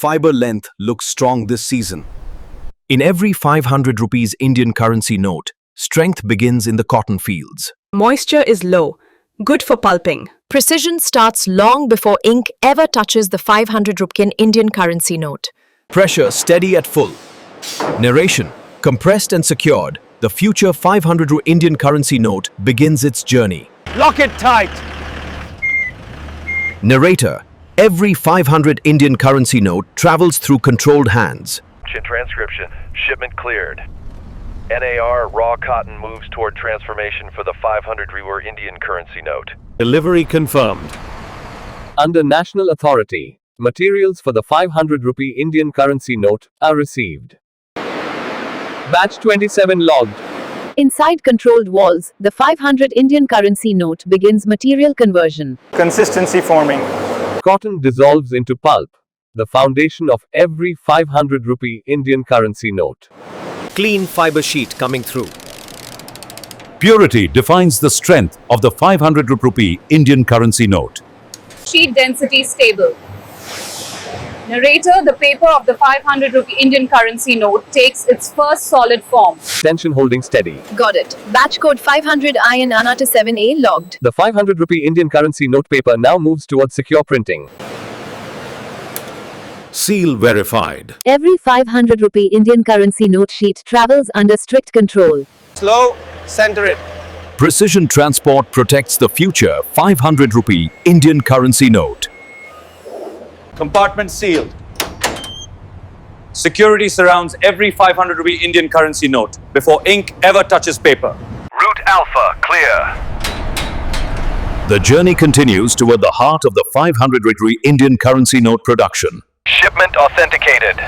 fiber length looks strong this season. In every 500 rupees Indian currency note, strength begins in the cotton fields. Moisture is low, good for pulping. Precision starts long before ink ever touches the 500 rupee Indian currency note. Pressure steady at full. Narration compressed and secured. The future 500 Indian currency note begins its journey. Lock it tight. Narrator: every 500 Indian currency note travels through controlled hands. Transcription. Shipment cleared. NAR raw cotton moves toward transformation for the 500 Rewar Indian currency note. Delivery confirmed. Under national authority, materials for the 500 rupee Indian currency note are received. Batch 27 logged. Inside controlled walls, the 500 Indian currency note begins material conversion. Consistency forming. Cotton dissolves into pulp, the foundation of every 500 rupee Indian currency note. Clean fiber sheet coming through. Purity defines the strength of the 500 rupee Indian currency note. Sheet density stable. Narrator: the paper of the 500 rupee Indian currency note takes its first solid form. Tension holding steady. Got it. Batch code 500 INR to 7A logged. The 500 rupee Indian currency note paper now moves towards secure printing. Seal verified. Every 500 rupee Indian currency note sheet travels under strict control. Slow, center it. Precision transport protects the future 500 rupee Indian currency note. Compartment sealed. Security surrounds every 500 rupee Indian currency note before ink ever touches paper. Route Alpha clear. The journey continues toward the heart of the 500 rupee Indian currency note production. Shipment authenticated.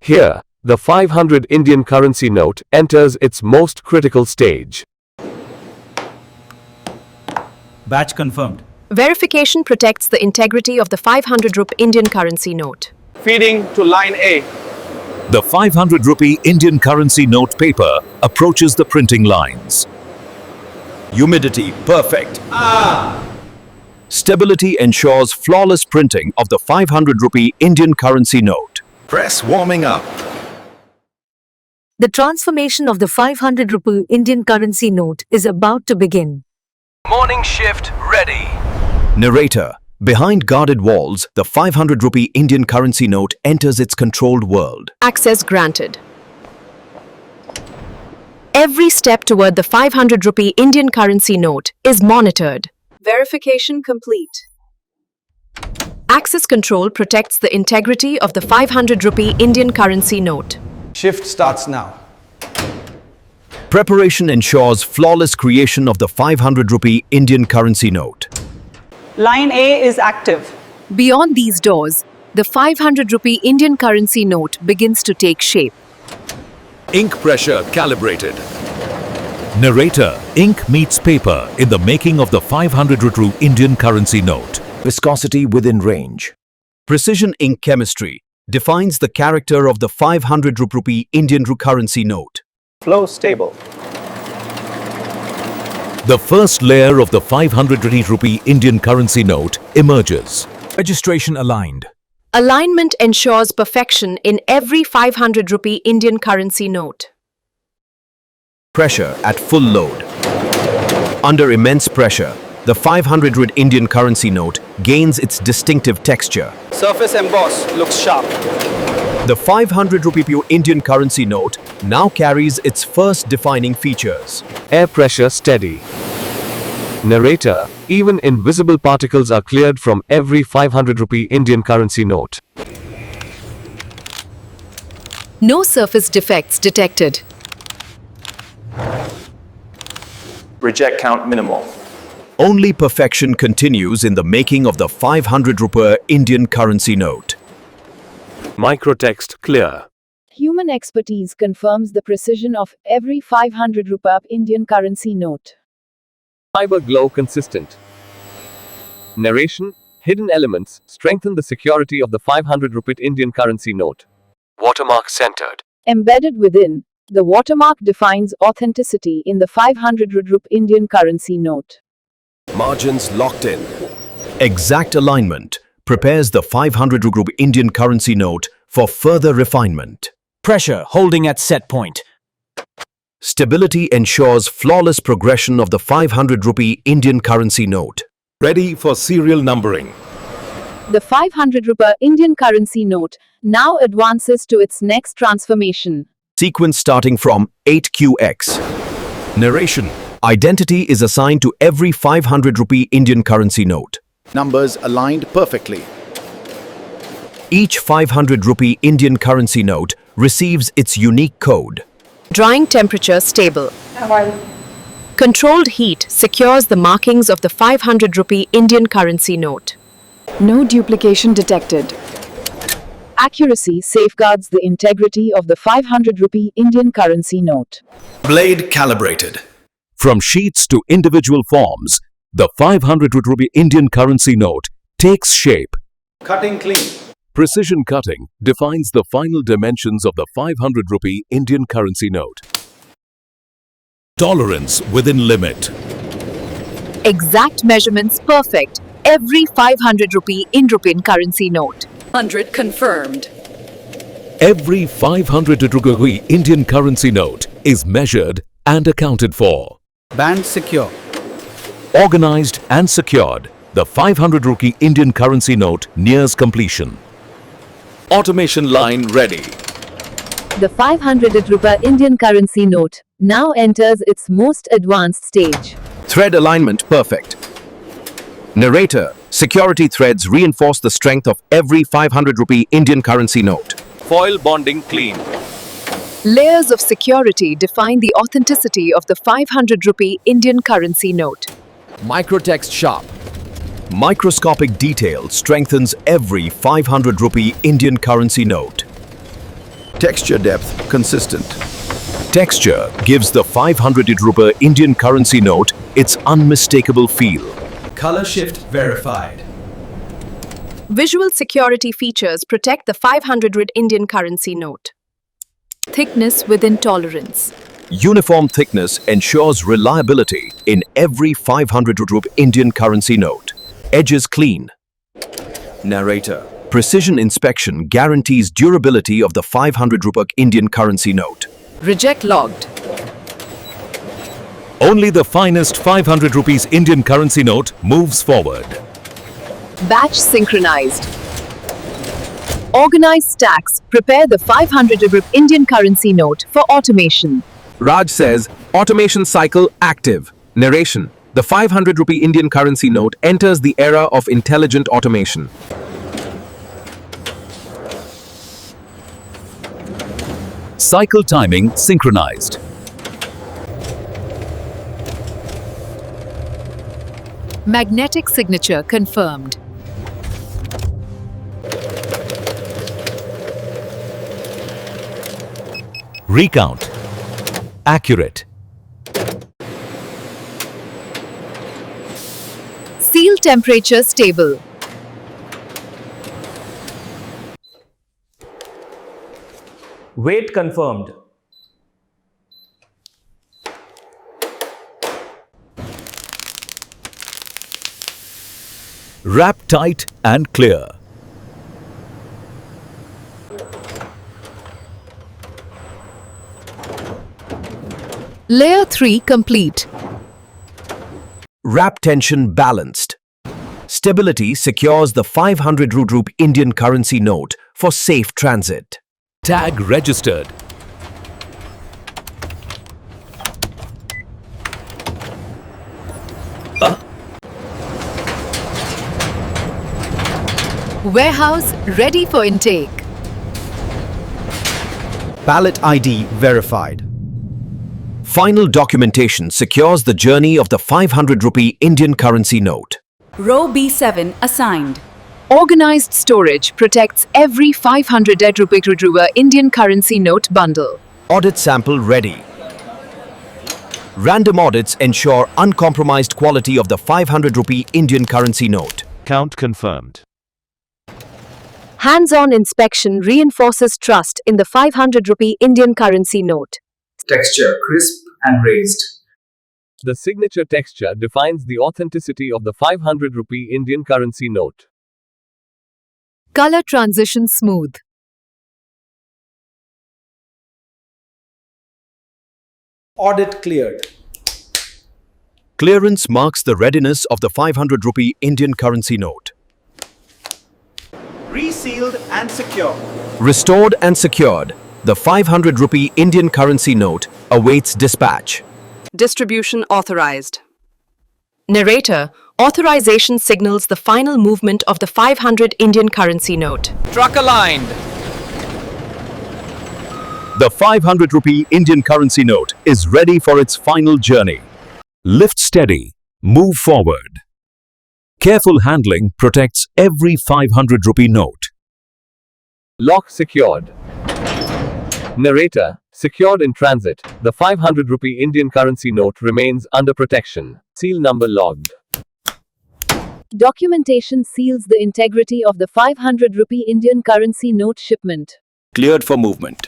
Here, the 500 Indian currency note enters its most critical stage. Batch confirmed. Verification protects the integrity of the 500 rupee Indian currency note. Feeding to line A. The 500 rupee Indian currency note paper approaches the printing lines. Humidity perfect. Stability ensures flawless printing of the 500 rupee Indian currency note. Press warming up. The transformation of the 500 rupee Indian currency note is about to begin. Morning shift ready. Narrator: behind guarded walls, the 500 rupee Indian currency note enters its controlled world. Access granted. Every step toward the 500 rupee Indian currency note is monitored. Verification complete. Access control protects the integrity of the 500 rupee Indian currency note. Shift starts now. Preparation ensures flawless creation of the 500 rupee Indian currency note. Line A is active. Beyond these doors, the 500 rupee Indian currency note begins to take shape. Ink pressure calibrated. Narrator: ink meets paper in the making of the 500 rupee Indian currency note. Viscosity within range. Precision ink chemistry defines the character of the 500 rupee Indian currency note. Flow stable. The first layer of the 500 rupee Indian currency note emerges. Registration aligned. Alignment ensures perfection in every 500 rupee Indian currency note. Pressure at full load. Under immense pressure, the 500 Indian currency note gains its distinctive texture. Surface emboss looks sharp. The 500 rupee Indian currency note now carries its first defining features. Air pressure steady. Narrator: even invisible particles are cleared from every 500 rupee Indian currency note. No surface defects detected. Reject count minimal. Only perfection continues in the making of the 500 rupee Indian currency note. Microtext clear. Human expertise confirms the precision of every 500 rupee Indian currency note. Fiber glow consistent. Narration: hidden elements strengthen the security of the 500 rupee Indian currency note. Watermark centered. Embedded within, the watermark defines authenticity in the 500 rupee Indian currency note. Margins locked in. Exact alignment prepares the 500 rupee Indian currency note for further refinement. Pressure holding at set point. Stability ensures flawless progression of the 500 rupee Indian currency note. Ready for serial numbering. The 500 rupee Indian currency note now advances to its next transformation. Sequence starting from 8QX. Narration. Identity is assigned to every 500 rupee Indian currency note. Numbers aligned perfectly. Each 500 rupee Indian currency note receives its unique code. Drying temperature stable. Controlled heat secures the markings of the 500 rupee Indian currency note. No duplication detected. Accuracy safeguards the integrity of the 500 rupee Indian currency note. Blade calibrated. From sheets to individual forms, the 500 rupee Indian currency note takes shape. Cutting clean. Precision cutting defines the final dimensions of the 500 rupee Indian currency note. Tolerance within limit. Exact measurements perfect. Every 500 rupee Indian currency note. 100 confirmed. Every 500 rupee Indian currency note is measured and accounted for. Band secure. Organized and secured, the 500 rupee Indian currency note nears completion. Automation line ready. The 500 rupee Indian currency note now enters its most advanced stage. Thread alignment perfect. Narrator, security threads reinforce the strength of every 500 rupee Indian currency note. Foil bonding clean. Layers of security define the authenticity of the 500 rupee Indian currency note. Microtext sharp. Microscopic detail strengthens every 500 rupee Indian currency note. Texture depth consistent. Texture gives the 500 rupee Indian currency note its unmistakable feel. Color shift verified. Visual security features protect the 500 Indian currency note. Thickness within tolerance. Uniform thickness ensures reliability in every 500 rupee Indian currency note. Edges clean. Narrator, precision inspection guarantees durability of the 500 rupee Indian currency note. Reject logged. Only the finest 500 rupees Indian currency note moves forward. Batch synchronized. Organized stacks prepare the 500 Indian currency note for automation. Raj says, automation cycle active. Narration, the 500 rupee Indian currency note enters the era of intelligent automation. Cycle timing synchronized. Magnetic signature confirmed. Recount. Accurate. Seal temperature stable. Weight confirmed. Wrap tight and clear. Layer 3 complete. Wrap tension balanced. Stability secures the 500 rupee Indian currency note for safe transit. Tag registered. Warehouse ready for intake. Pallet ID verified. Final documentation secures the journey of the 500 rupee Indian currency note. Row B7 assigned. Organized storage protects every 500 rupee Indian currency note bundle. Audit sample ready. Random audits ensure uncompromised quality of the 500 rupee Indian currency note. Count confirmed. Hands-on inspection reinforces trust in the 500 rupee Indian currency note. Texture crisp and raised. The signature texture defines the authenticity of the 500 rupee Indian currency note. Color transition smooth. Audit cleared. Clearance marks the readiness of the 500 rupee Indian currency note. Resealed and secure. Restored and secured, the 500 rupee Indian currency note awaits dispatch. Distribution authorized. Narrator, authorization signals the final movement of the 500 Indian currency note. Truck aligned. The 500 rupee Indian currency note is ready for its final journey. Lift steady, move forward. Careful handling protects every 500 rupee note. Lock secured. Narrator, secured in transit, the 500 rupee Indian currency note remains under protection. Seal number logged. Documentation seals the integrity of the 500 rupee Indian currency note shipment. Cleared for movement.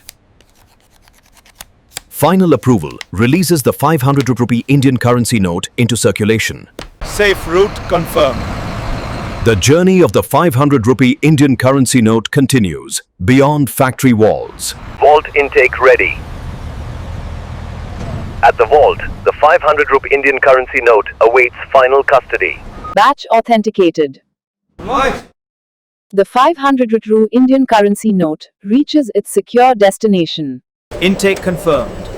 Final approval releases the 500 rupee Indian currency note into circulation. Safe route confirmed. The journey of the 500 rupee Indian currency note continues beyond factory walls. Vault intake ready. At the vault, the 500 rupee Indian currency note awaits final custody. Batch authenticated. Right. The 500 rupee Indian currency note reaches its secure destination. Intake confirmed.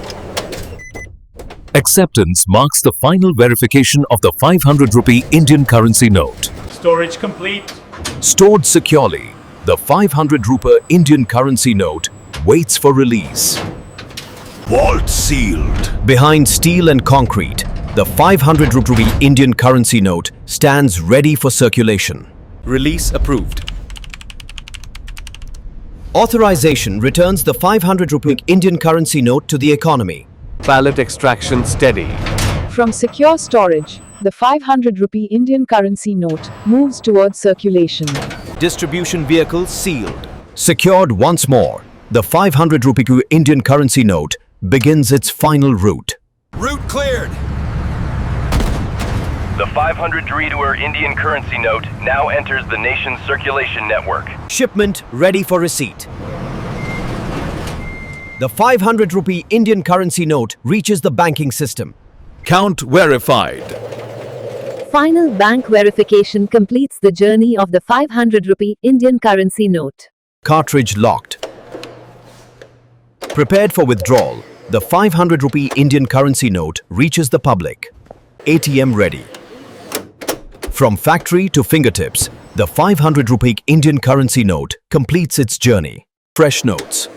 Acceptance marks the final verification of the 500 rupee Indian currency note. Storage complete. Stored securely, the 500 rupee Indian currency note waits for release. Vault sealed. Behind steel and concrete, the 500 rupee Indian currency note stands ready for circulation. Release approved. Authorization returns the 500 rupee Indian currency note to the economy. Pallet extraction steady. From secure storage, the 500 rupee Indian currency note moves towards circulation. Distribution vehicle sealed. Secured once more, the 500 rupee Indian currency note begins its final route. Route cleared. The 500 Duridur Indian currency note now enters the nation's circulation network. Shipment ready for receipt. The 500 rupee Indian currency note reaches the banking system. Count verified. Final bank verification completes the journey of the 500 rupee Indian currency note. Cartridge locked. Prepared for withdrawal, the 500 rupee Indian currency note reaches the public. ATM ready. From factory to fingertips, the 500 rupee Indian currency note completes its journey. Fresh notes.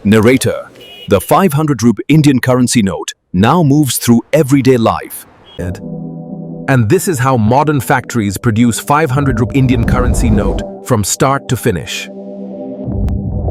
Narrator, the 500 rupee Indian currency note now moves through everyday life. And this is how modern factories produce 500 rupee Indian currency note from start to finish.